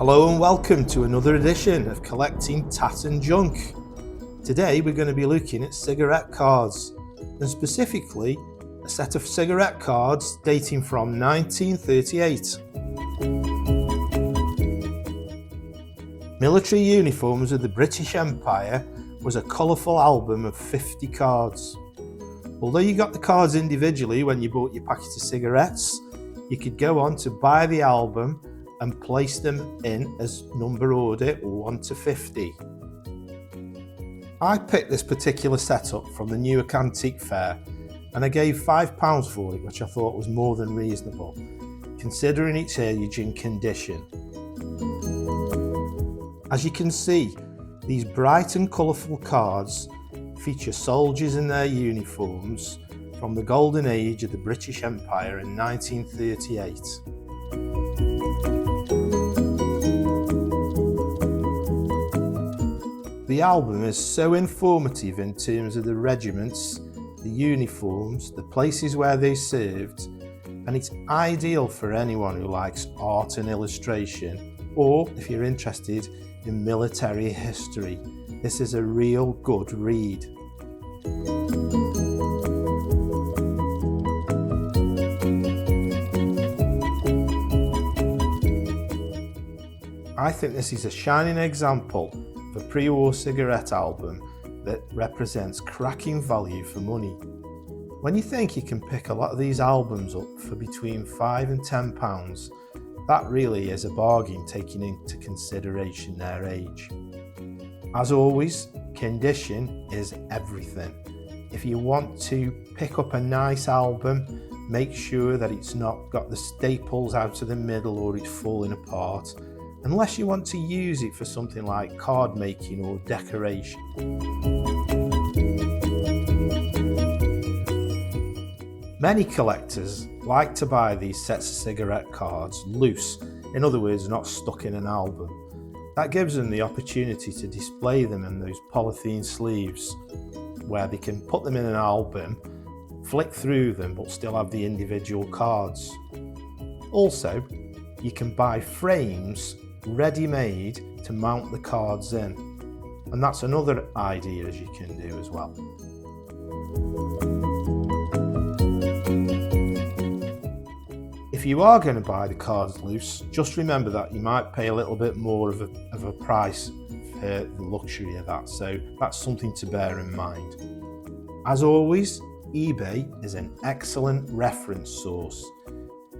Hello and welcome to another edition of Collecting Tat and Junk. Today we're going to be looking at cigarette cards, and specifically a set of cigarette cards dating from 1938. Military Uniforms of the British Empire was a colourful album of 50 cards. Although you got the cards individually when you bought your packet of cigarettes, you could go on to buy the album and place them in as number order 1 to 50. I picked this particular setup from the Newark Antique Fair and I gave £5 for it, which I thought was more than reasonable, considering its age and condition. As you can see, these bright and colourful cards feature soldiers in their uniforms from the golden age of the British Empire in 1938. The album is so informative in terms of the regiments, the uniforms, the places where they served, and it's ideal for anyone who likes art and illustration, or if you're interested in military history. This is a real good read. I think this is a shining example of a pre-war cigarette album that represents cracking value for money. When you think you can pick a lot of these albums up for between £5 and £10, that really is a bargain taking into consideration their age. As always, condition is everything. If you want to pick up a nice album, make sure that it's not got the staples out of the middle or it's falling apart, unless you want to use it for something like card making or decoration. Many collectors like to buy these sets of cigarette cards loose, in other words, not stuck in an album. That gives them the opportunity to display them in those polythene sleeves, where they can put them in an album, flick through them, but still have the individual cards. Also, you can buy frames ready-made to mount the cards in, and that's another idea as you can do as well. If you are going to buy the cards loose, just remember that you might pay a little bit more of a price for the luxury of that, so that's something to bear in mind. As always, eBay is an excellent reference source.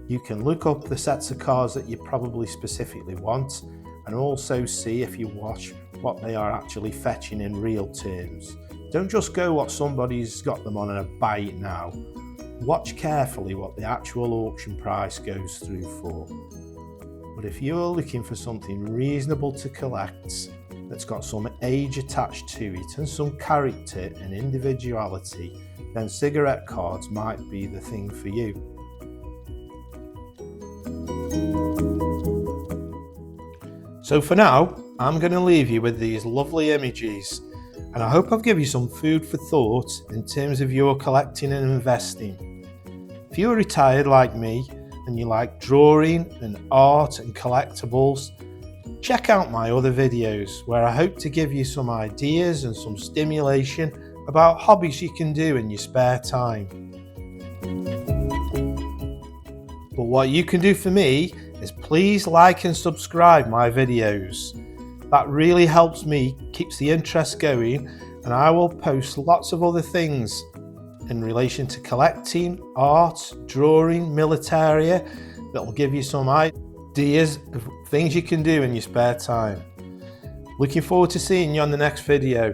You can look up the sets of cards that you probably specifically want and also see if you watch what they are actually fetching in real terms. Don't just go what somebody's got them on and buy it now. Watch carefully what the actual auction price goes through for. But if you're looking for something reasonable to collect, that's got some age attached to it and some character and individuality, then cigarette cards might be the thing for you. So for now, I'm going to leave you with these lovely images, and I hope I've given you some food for thought in terms of your collecting and investing. If you're retired like me and you like drawing and art and collectibles, check out my other videos where I hope to give you some ideas and some stimulation about hobbies you can do in your spare time. But what you can do for me is please like and subscribe my videos. That really helps me, keeps the interest going, and I will post lots of other things in relation to collecting, art, drawing, military, that will give you some ideas of things you can do in your spare time. Looking forward to seeing you on the next video.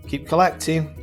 Keep collecting.